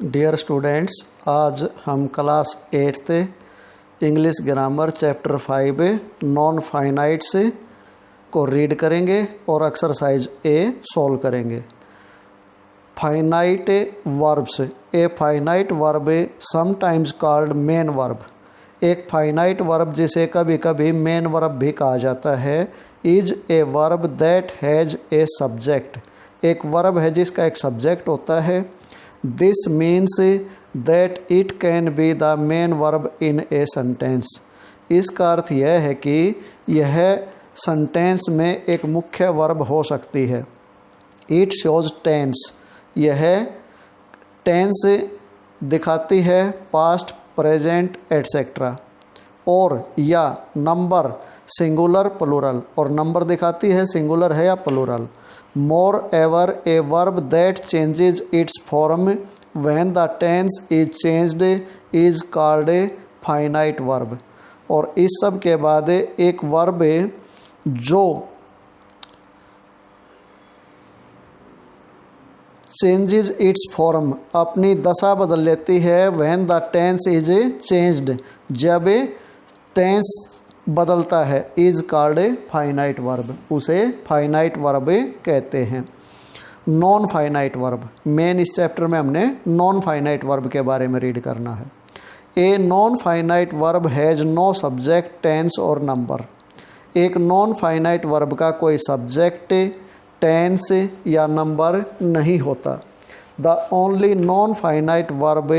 Dear students, आज हम class 8th English grammar chapter 5 non finites को रीड करेंगे और एक्सरसाइज ए सॉल्व करेंगे। Finite verbs. ए finite verb sometimes called main verb. एक फाइनाइट वर्ब जिसे कभी कभी मेन वर्ब भी कहा जाता है, is a verb that has a subject. एक वर्ब है जिसका एक सब्जेक्ट होता है। This means that it can be the main verb in a sentence. इसका अर्थ यह है कि यह सेंटेंस में एक मुख्य वर्ब हो सकती है। It shows tense. यह टेंस दिखाती है, पास्ट, प्रेजेंट एटसेट्रा। और या नंबर, सिंगुलर, प्लूरल। और नंबर दिखाती है सिंगुलर है या plural. Moreover a verb that changes its form when the tense is changed is called a finite verb. और इस सब के बाद एक वर्ब जो चेंजेज इट्स फॉर्म, अपनी दशा बदल लेती है, when the tense is changed, जब टेंस बदलता है, is called a finite verb, उसे फाइनाइट वर्ब कहते हैं। Non finite verb. मेन इस चैप्टर में हमने नॉन फाइनाइट वर्ब के बारे में रीड करना है। A non finite verb has no subject, tense और नंबर। एक नॉन फाइनाइट वर्ब का कोई सब्जेक्ट, टेंस या नंबर नहीं होता। The only non finite verb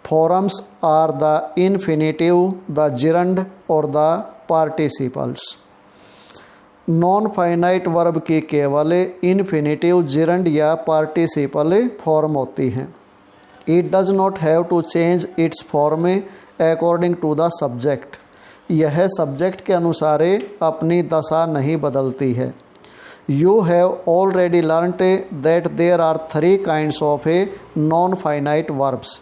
forms are the infinitive, the gerund और the participles. Non finite verb की केवल इन्फिनेटिव, जिरंड या पार्टिसिपल फॉर्म होती हैं। It does not have to change its form according to the subject. यह subject के अनुसार अपनी दशा नहीं बदलती है। You have already learned that there are 3 kinds of a non finite verbs.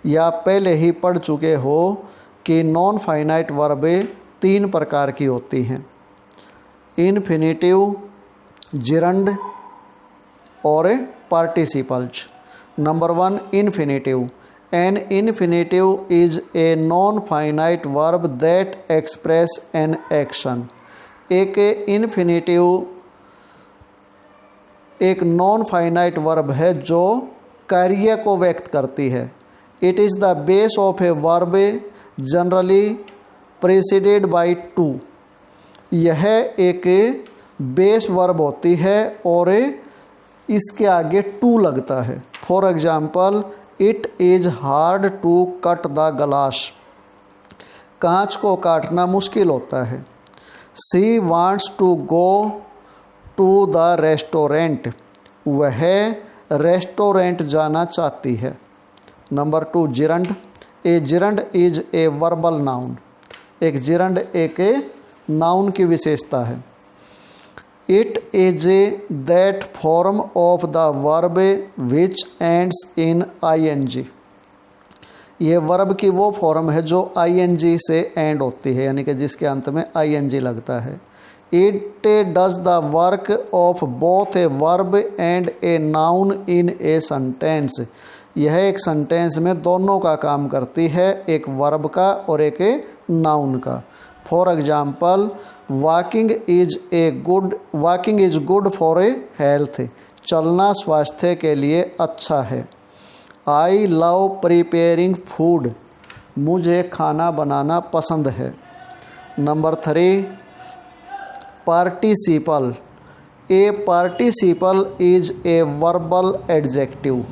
या पहले ही पढ़ चुके हो कि नॉन फाइनाइट वर्ब 3 प्रकार की होती हैं, इन्फिनेटिव, जिरंड और participles. Number 1, infinitive. An infinitive is a non finite verb that express an action. एक इन्फिनेटिव एक नॉन फाइनाइट वर्ब है जो कार्य को व्यक्त करती है। It is the base of a verb generally preceded by to. यह एक बेस वर्ब होती है और इसके आगे टू लगता है। For example, it is hard to cut the glass. कांच को काटना मुश्किल होता है। She wants to go to the restaurant. वह रेस्टोरेंट जाना चाहती है। Number 2, gerund. A gerund is a verbal noun. एक जिरंड एक नाउन की विशेषता है। It is that form of the verb which ends in ing। ये वर्ब की वो फॉर्म है जो ing से एंड होती है, यानी कि जिसके अंत में ing लगता है। It does the work of both a verb and a noun in a sentence. यह एक सेंटेंस में दोनों का काम करती है, एक वर्ब का और एक नाउन का। For example, walking is good for a health. चलना स्वास्थ्य के लिए अच्छा है। I love preparing food. मुझे खाना बनाना पसंद है। Number 3, participle. A participle is a verbal adjective.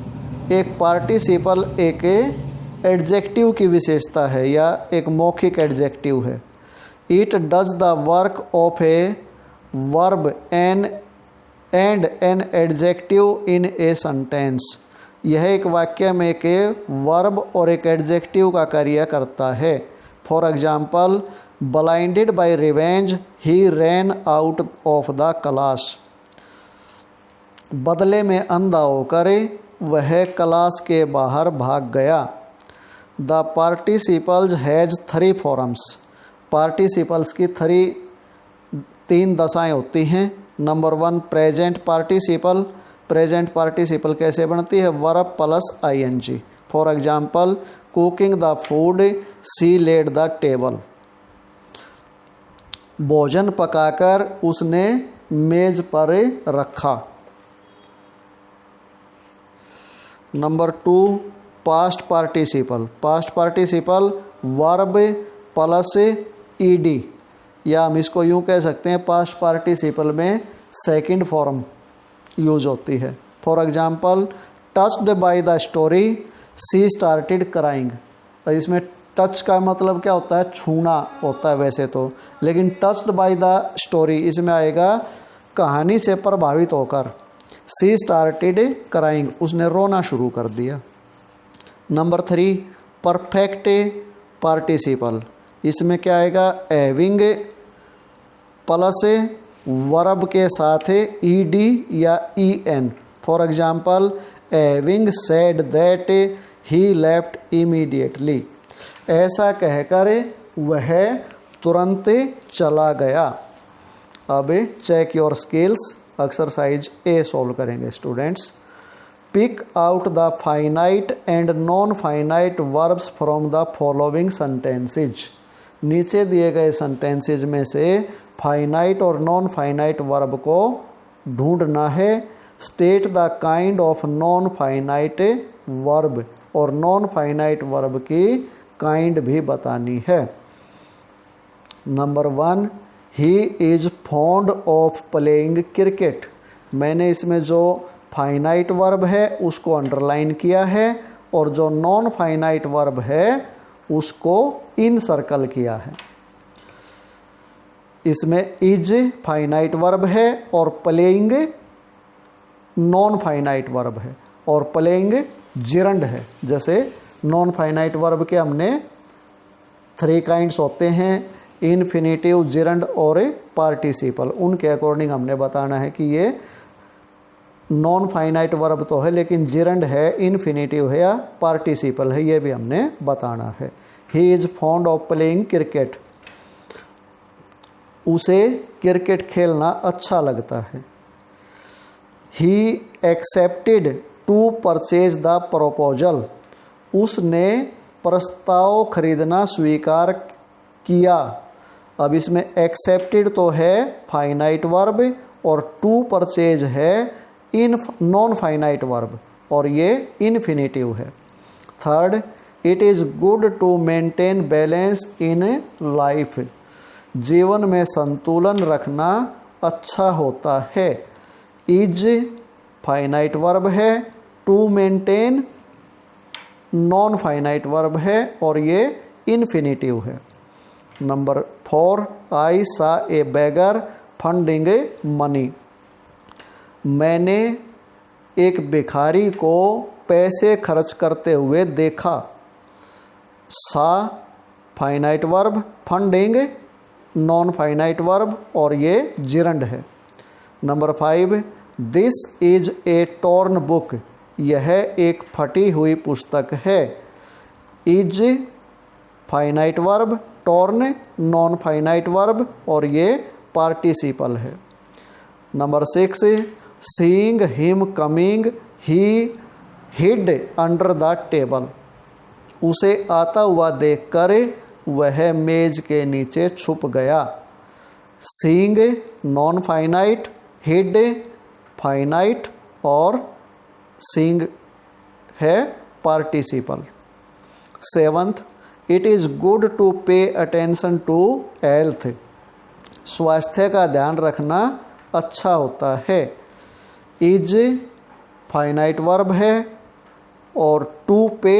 एक पार्टिसिपल एक एडजेक्टिव की विशेषता है या एक मौखिक एडजेक्टिव है। It does the work of a verb and an adjective in a sentence. यह एक वाक्य में एक वर्ब और एक एडजेक्टिव का कार्य करता है। For example, blinded bye revenge he ran out of the class. बदले में अंधा होकर वह क्लास के बाहर भाग गया। The participles has 3 forms. Participles की 3 दशाएं होती हैं। Number 1, present participle. Present participle कैसे बनती है, verb plus ing। For example, cooking the food, she laid the table. भोजन पकाकर उसने मेज पर रखा। Number 2, past participle. Past participle verb plus ed, या हम इसको यूं कह सकते हैं, पास्ट पार्टिसिपल में सेकंड फॉर्म यूज होती है। For example, touched by the story, she started crying. इसमें टच का मतलब क्या होता है, छूना होता है वैसे तो, लेकिन टच्ड बाय द स्टोरी इसमें आएगा कहानी से प्रभावित होकर। शी स्टार्टेड क्राइंग, उसने रोना शुरू कर दिया। Number 3, perfect participle. इसमें क्या आएगा, हैविंग प्लस वर्ब के साथ ed या en। For example, having said that he left immediately. ऐसा कहकर वह तुरंत चला गया। अब check your skills, exercise a सॉल्व करेंगे students. Pick out the finite and non finite verbs from the following sentences. नीचे दिए गए सेंटेंसेज में से फाइनाइट और नॉन फाइनाइट वर्ब को ढूंढना है। State the kind of non finite verb, और नॉन फाइनाइट वर्ब की काइंड भी बतानी है। Number 1, he is fond of playing cricket. मैंने इसमें जो फाइनाइट वर्ब है उसको अंडरलाइन किया है, और जो नॉन फाइनाइट वर्ब है उसको इन सर्कल किया है। इसमें इज फाइनाइट वर्ब है और प्लेइंग नॉन फाइनाइट वर्ब है, और प्लेइंग जिरंड है। जैसे नॉन फाइनाइट वर्ब के हमने 3 काइंड्स होते हैं, इन्फिनेटिव, जिरंड और पार्टिसिपल। उनके अकॉर्डिंग हमने बताना है कि ये नॉन फाइनाइट वर्ब तो है लेकिन जिरंड है, इन्फिनेटिव है या पार्टिसिपल है, ये भी हमने बताना है। He is fond of playing cricket, उसे क्रिकेट खेलना अच्छा लगता है। He accepted to purchase the proposal, उसने प्रस्ताव खरीदना स्वीकार किया। अब इसमें एक्सेप्टेड तो है फाइनाइट वर्ब और टू परचेज है नॉन फाइनाइट वर्ब, और ये इन्फिनेटिव है। Third, it is good to maintain balance in life, जीवन में संतुलन रखना अच्छा होता है। इज फाइनाइट वर्ब है, to maintain non finite verb है, और ये इन्फिनेटिव है। नंबर 4, आई सा ए बेगर फंडिंग मनी, मैंने एक भिखारी को पैसे खर्च करते हुए देखा। सा finite verb, funding non finite verb, और ये जिरंड है। Number 5, this is a torn book, यह एक फटी हुई पुस्तक है। Is finite verb, torn non finite verb, और ये पार्टिसिपल है। Number 6, seeing him coming he hide under the table, उसे आता हुआ देखकर वह मेज के नीचे छुप गया। Seeing non finite, hid finite, और सीइंग है participle. 7th, it is good to pay attention to health, स्वास्थ्य का ध्यान रखना अच्छा होता है। इज फाइनाइट वर्ब है और टू पे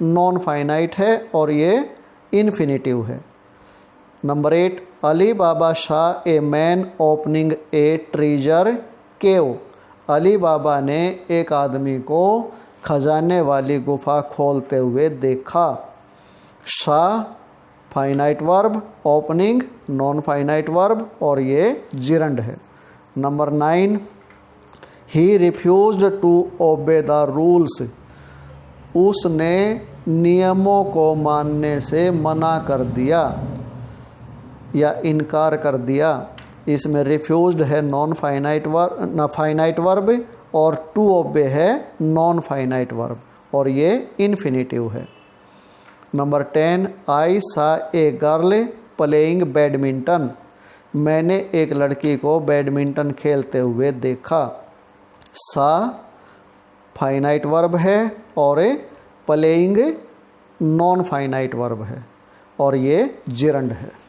नॉन फाइनाइट है, और ये इन्फिनेटिव है। Number 8, Ali Baba saw a man opening a treasure cave, Ali Baba ने एक आदमी को खजाने वाली गुफा खोलते हुए देखा। Saw finite verb, opening non finite verb, और ये जिरंड है। Number 9, he refused to obey the rules, उसने नियमों को मानने से मना कर दिया या इनकार कर दिया। इसमें रिफ्यूज्ड है non finite verb, finite verb, और टू ऑब्बे है नॉन फाइनाइट वर्ब और ये इन्फिनेटिव है। नंबर 10, आई सा ए गर्ल प्लेइंग बैडमिंटन। मैंने एक लड़की को बैडमिंटन खेलते हुए देखा। सा फाइनाइट वर्ब है और प्लेइंग नॉन फाइनाइट वर्ब है और ये जिरंड है।